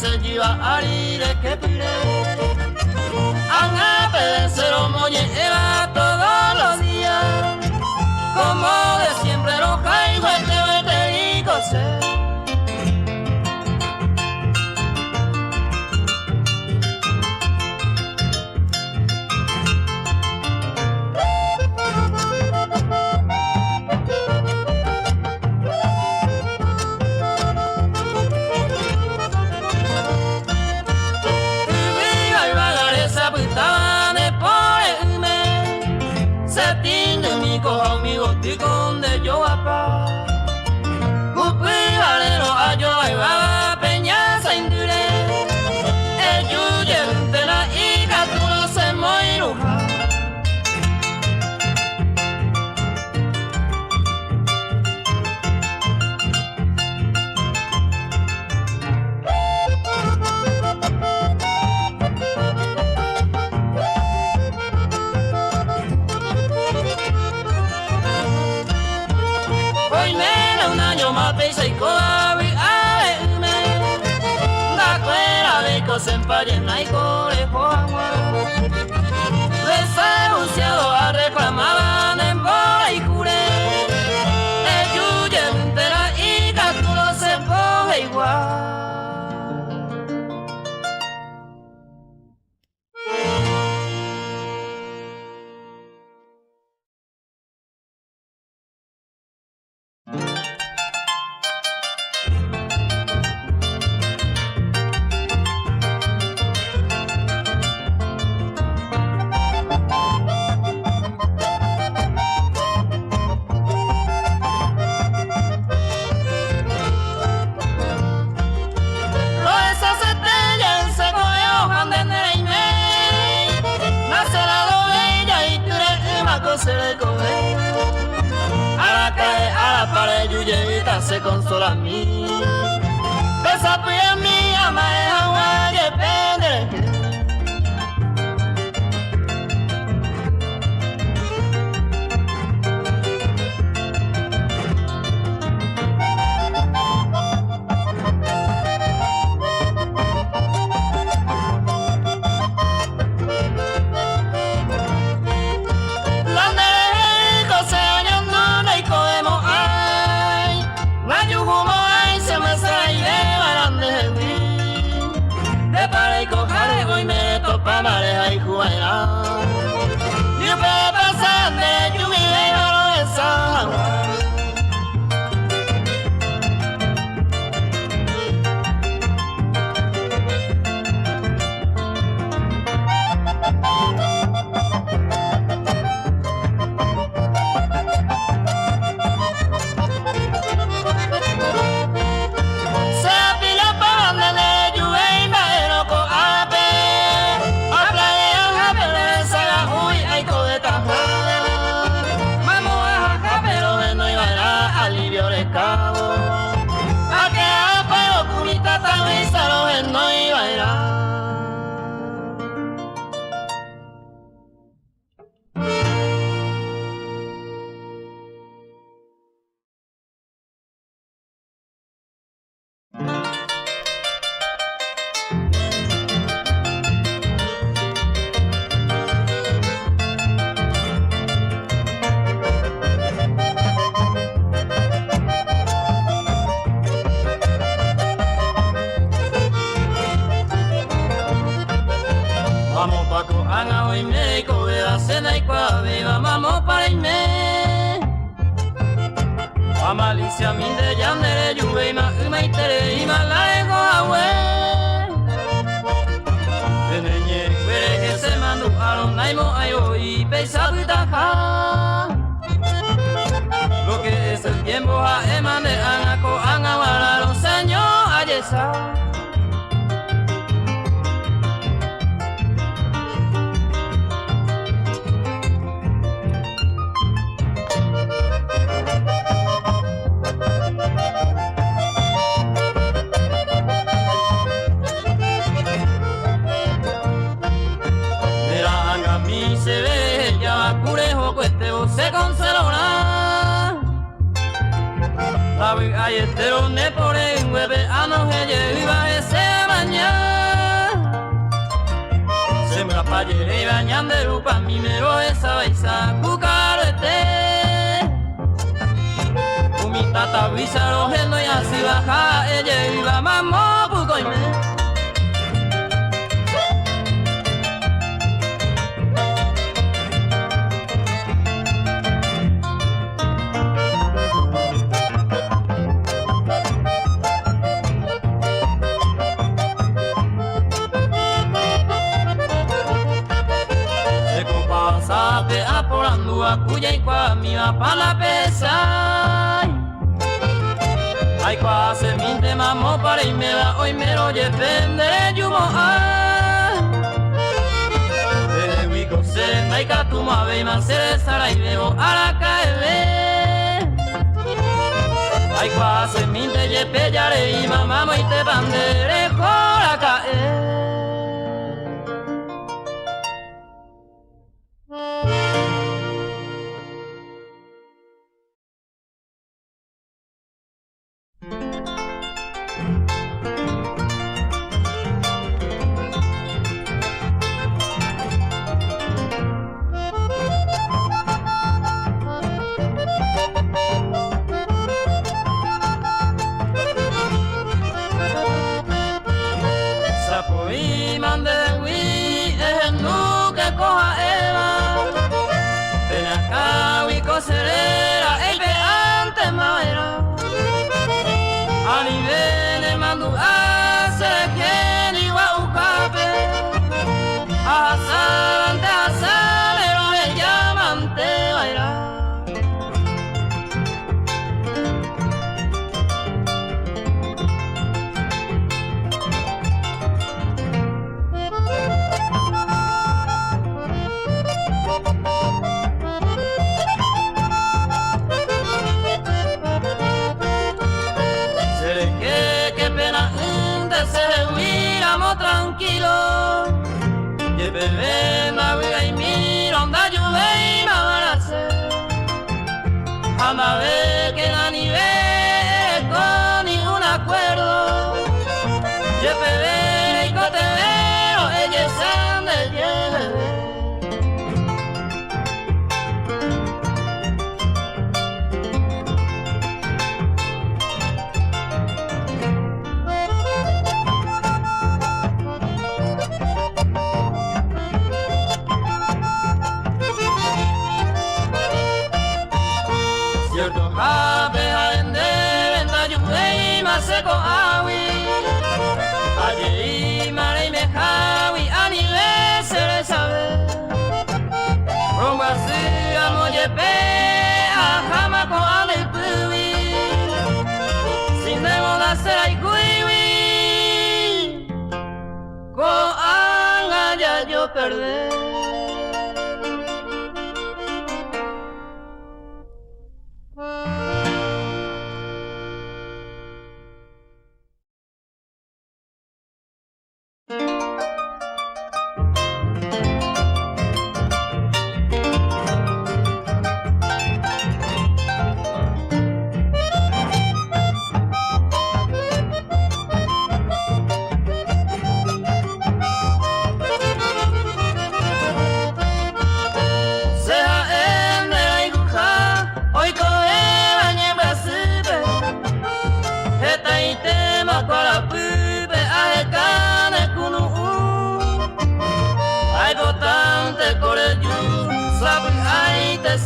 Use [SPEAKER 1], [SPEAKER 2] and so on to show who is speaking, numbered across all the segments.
[SPEAKER 1] se lleva arire que pire. Anga pedacero moñe eva todos los días. Como de siempre los caigo vete y cose. Donde yo apa, Gupi Valero a yo va peña saindire, el yuye de la hija tú no se moiruja. Senpai en Naiko de Juanwa, desahuciado a reclamaban en Bola y Cure, el yuye de la hija tú no se ponga igual. Se consola a mí, desafía a mí, ama es agua y depende. Pareja y juega, y puede pasar de lluvia y no es agua. Malicia minde yandere yuve ma umaitere imalaigo awe. Enenye kwere que se mandu alon naimo ayo y peisa butaja. Lo que es el tiempo a emane anako angawara los señor ayesa. Se consolona Tabi ayetero ne pore ngwebe ano heye viva ese mañana ayer iba ñanderu pa mi mero esa baisa cucarete. Mi tata visa rojeno y así baja ella iba mamá bucoime. Se compasa pe aporando a cuya y cua mi va pa la pesa. Ay, cuase mi te mamó para y me va hoy me lo lleve yumo a. De huico se me ca tu mave y más se sara y veo a la cae. Ay, cuase mi te lleve yare y mamá y te bandere la cae. Anda a ver que la nivel con ningún acuerdo. Yo bebé y cotevero, ella es de lleve. Seco awi, ayer mare me jawi, anile se le sabe. Rumba si amo yepe, ajama ko ale puwi, sin debo da ser ay kuiwi, ko anga ya yo perder.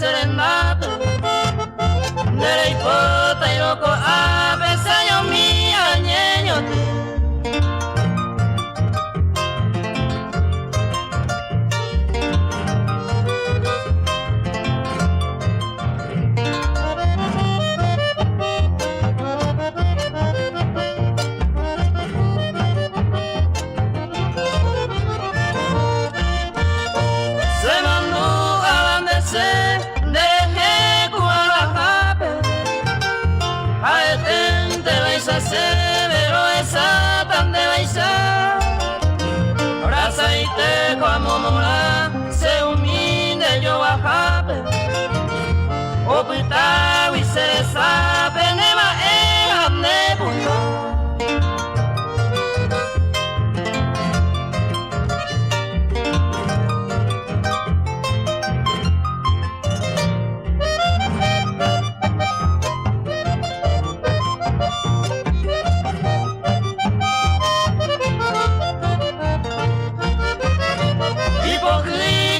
[SPEAKER 1] Serenata, nere hipota y loco a pesaño mía ñeñote. Se mandó a bandecer. Ay,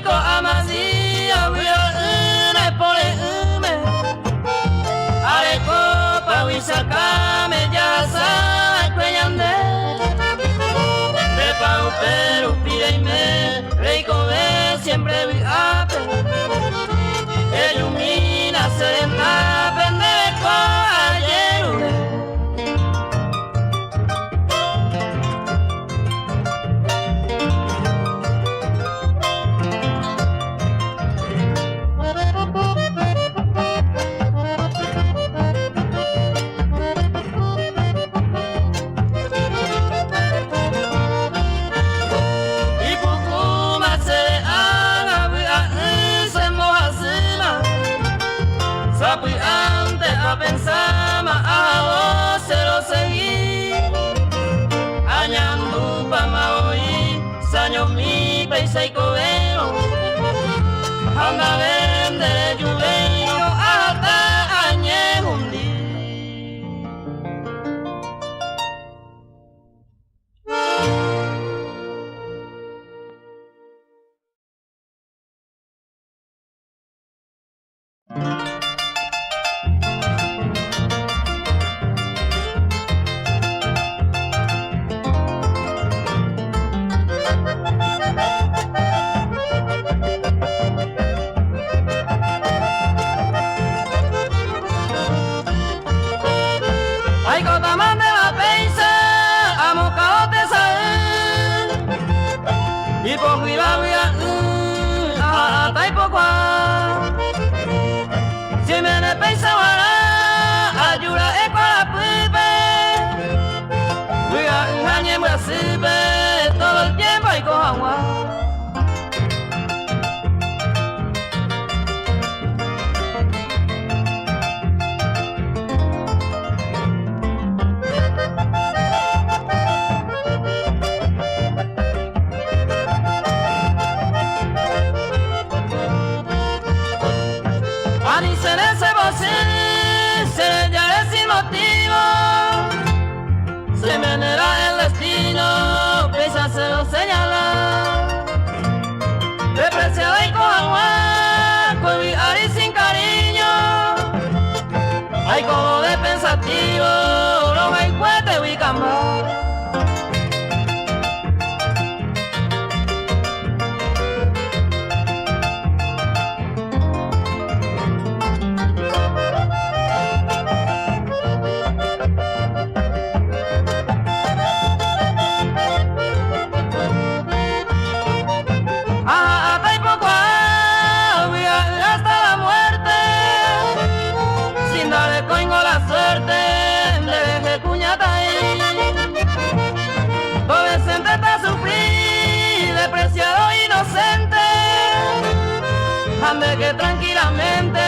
[SPEAKER 1] ko amasi awia une pole ume ale ko pawisaka me jasa kweyande de pau pero pireime reiko ve siempre vi ape ilumina serena pende ko ayerume pensama a se lo seguí añandu pa maoi sanyo mi peisa y covero anda vende juvenio hasta añehundi todo el tiempo hay con agua. Ani se le se se ya es sin motivo, se me genera el destino, pesa se lo señala, despreciado y con agua, con mi ari sin cariño, hay como de pensativo, no me encuentro y camba. Despreciado inocente, ande que tranquilamente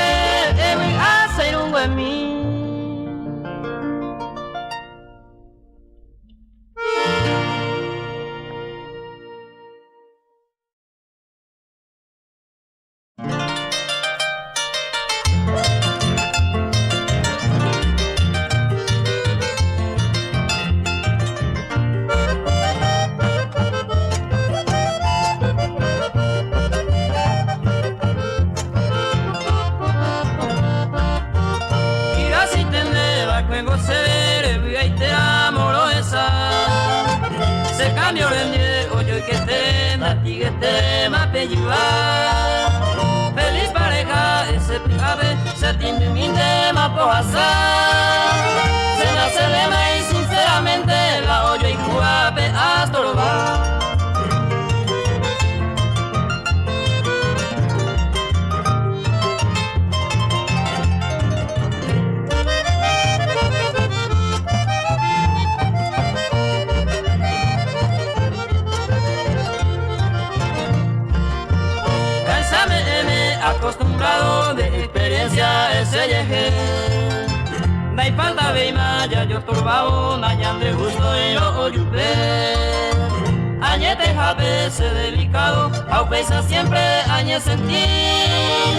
[SPEAKER 1] me hace un buen mí. Feliz pareja ese priave se tiene mi tema por azar se nace lema y sinceramente la oyo y cuape hasta lo va. Acostumbrado de experiencia ese yeje da y falta de imaya yo turbao nañande gusto y lo oyupe añete jabe se delicado au pesa siempre añe sentir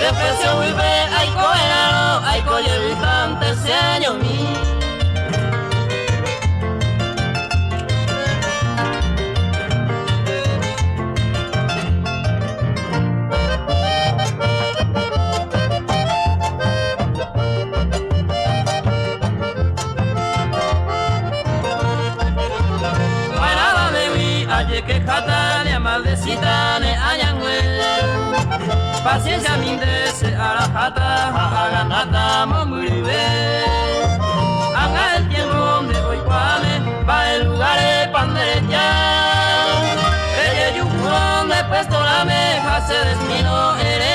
[SPEAKER 1] desprecio vive hay coherano hay coyevitante ese año mi. paciencia mindese arahata haganata mamuribe. Haga el tiempo donde hoy cuame, va el lugar de panderetia. Ella yucurón de puesto la meja se destino era.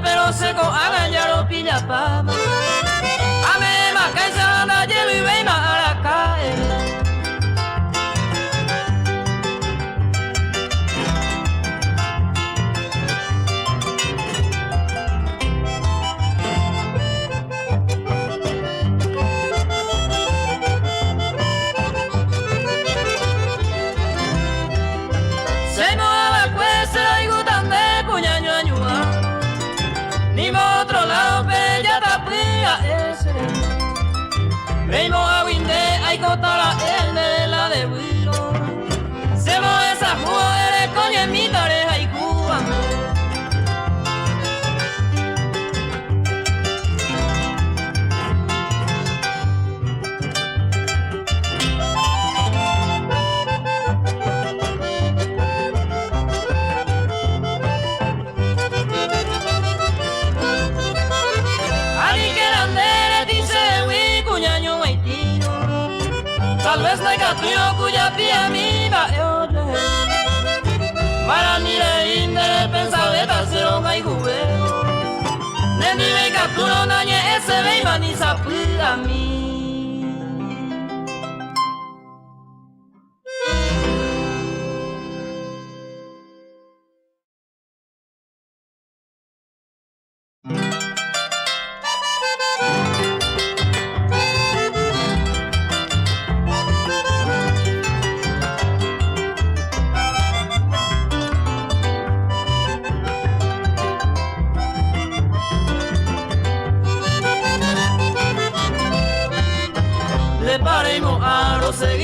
[SPEAKER 1] Pero seco haga ya lo pilla pama. Ame ma kaisa na lleve y ve ma araka. Se no la cuesta y gutan de puñaño añua. Ni mo otro lado bella tapia ese. Veimo a winde hay cotala el de la de Wilo. Se mo esa mujer con el mitare hay cubano. Tal vez no hay tuyo cuya pía mira eole. Marani le inde pensaba tasero hay juego. Neni me capturo nañe ese ve mani sapura mi.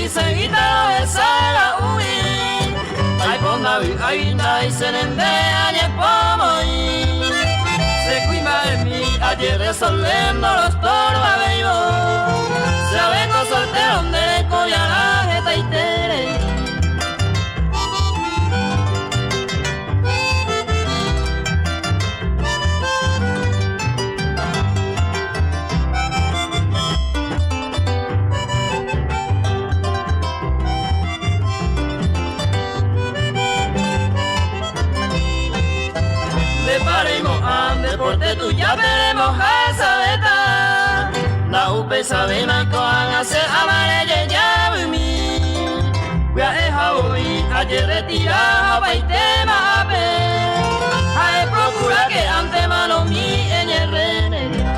[SPEAKER 1] Seguita esa la ui. Ay ponda vi ay dai senende añe pomoi. Se cuima en mí ayer resolviendo los torba beibo. Se vengo soltero donde coya la jeta y tere. Deporte tú ya veremos esa beta. La upe sabe más que van a hacer amarelle ya mi. Voy a dejar hoy ayer retirado pa' y tema a ver. Ay procura que ante mano mi en el renería.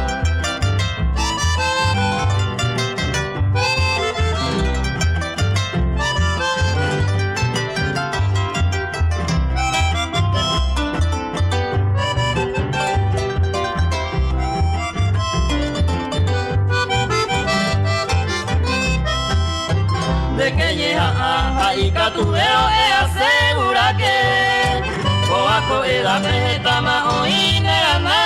[SPEAKER 1] Y catubero asegura que Coaco era vegetama o inegana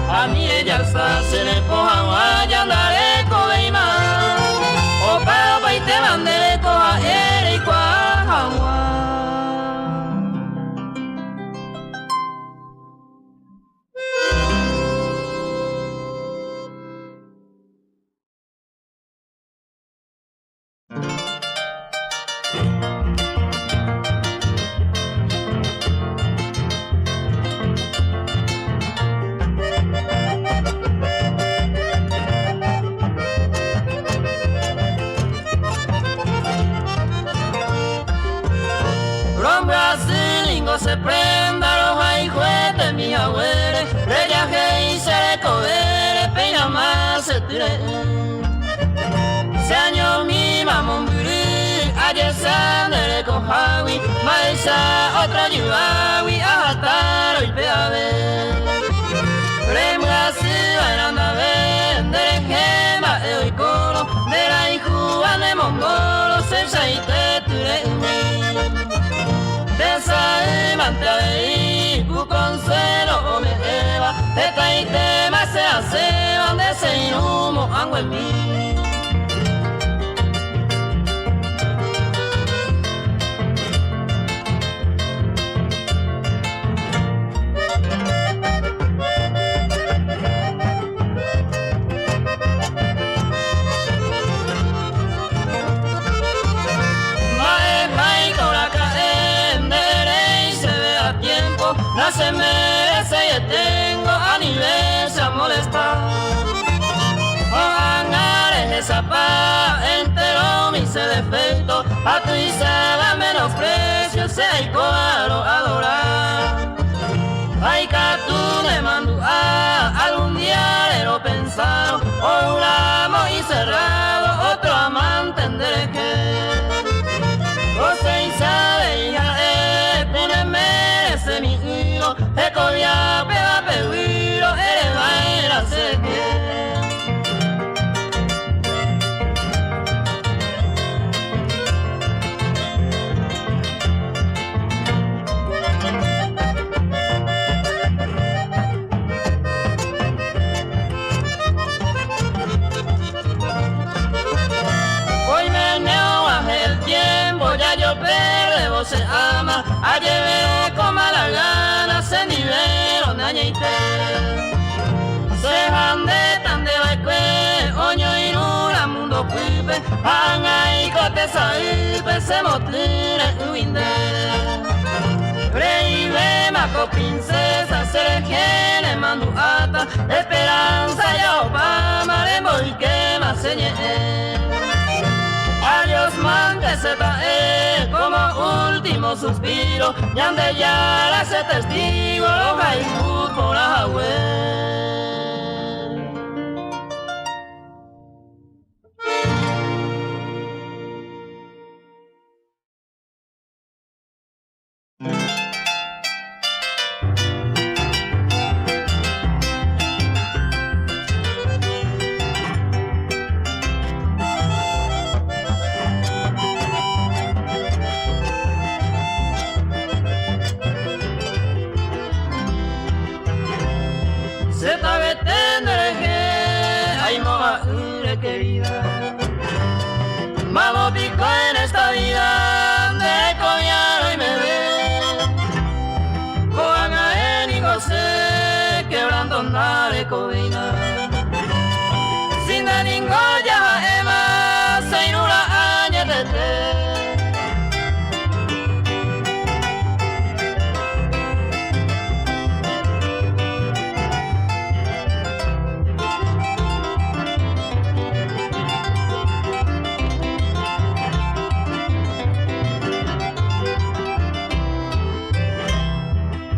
[SPEAKER 1] a mí ella se le coja vaya andaré cobeima o para y te mande coja ere y cuajagua. ture Señor mi mamón buri Ayesan dere kohawi Maisa otro yuawi Ahataro y peave Remgasi bailanda Dere gema eoikoro Dera ijuane mongolo Seisa ite ture Desa imante avei Ku consuelo o me eva Teta ite mase hace Donde se inumo ango en mí No se merece y tengo a nivel se molestar. O hangares esa paz entero mis defectos. A tu isaba menosprecio se hay coaro adorar. Ay que tú le mando a algún día lo pensado. O un amo y cerrado otro amante tendré que. O se sabe hija merece mi hilo, eco ya pega peguiro, baila se Hoy me neo hace el tiempo, ya yo perdo, se ama, ayer con mala gana se niveló dañaite se hande tan de baikwe oño irura mundo pipe anga y cote saipe se motire uinde Reive maco princesa se gene mandu ata esperanza ya opama rembo y quema señe Adiós man que sepa como último suspiro Yande ya la se testigo lo caigu por la web querida Vamos pico en esta vida de coñaro y me ve Coanga en y gocé quebrando nare covina Sin de ningún ya ema se inula añetete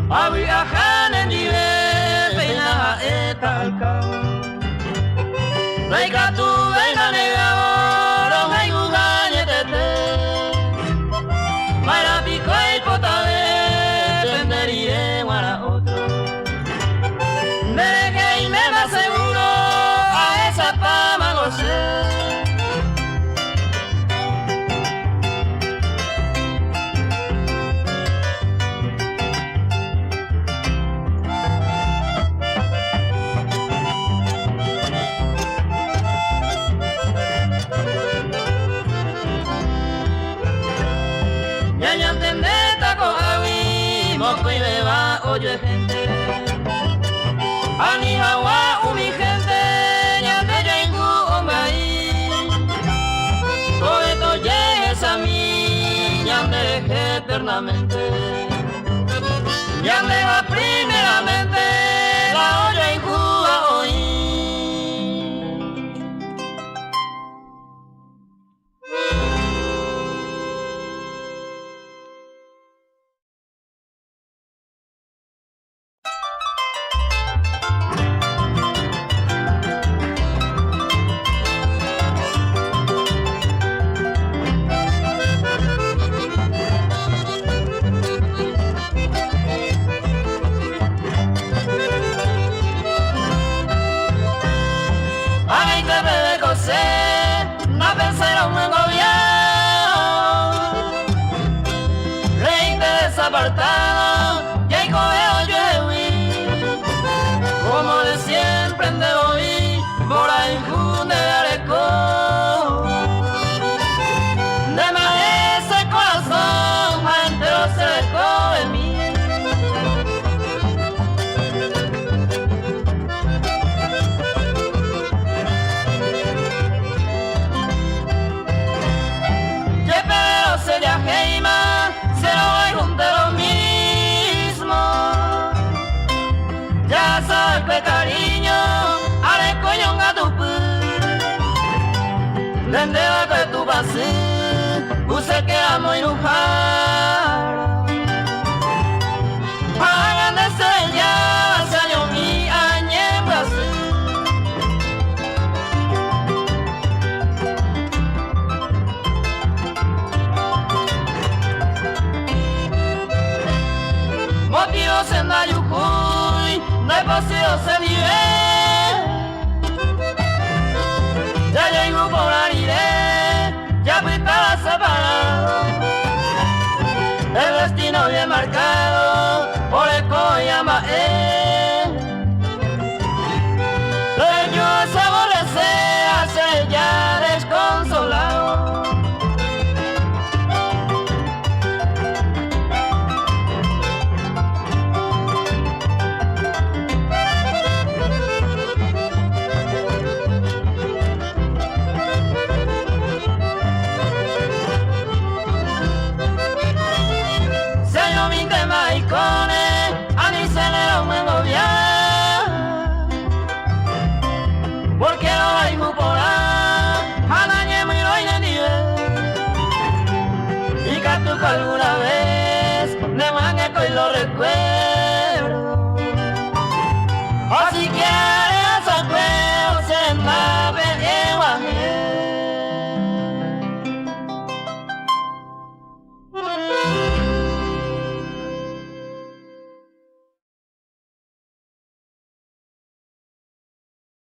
[SPEAKER 1] A viajar en nivel peina etalca Laika tu venga negado Lo hay gugañetete Para pico y potable Tendería para otro Dereje y me más seguro A esa pama gocé Oye gente, ani hawa umi gente, nyande jengu ombai, todo llegues a mí, nyande eternamente, nyande va primeramente, la olla en Cuba hoy. te bebe cosé, no pensará un buen gobierno. Rey te desapartado, y hay cobeo yo huí. Como de siempre en de hoy, por ahí junde de areco. De más ese corazón, más entero se dejó de mí. Sería Heima, se lo voy junto lo mismo. Ya sabes que cariño, haré coño un gato. Desde la que tú pasé, puse que amo y lujar. Hagan de ser ya, se yo mi año en Brasil. Motivos en la Yucuy, no hay posible se vive. Ya llego por Ariré, ya estaba separado. El destino bien marcado, por el Coyama pero yo se aborrece a ser ya desconsolado. A mí se le da un buen gobierno, porque lo hay por ahí, a nadie me lo y que tú alguna vez, de mangue y lo recuerdo.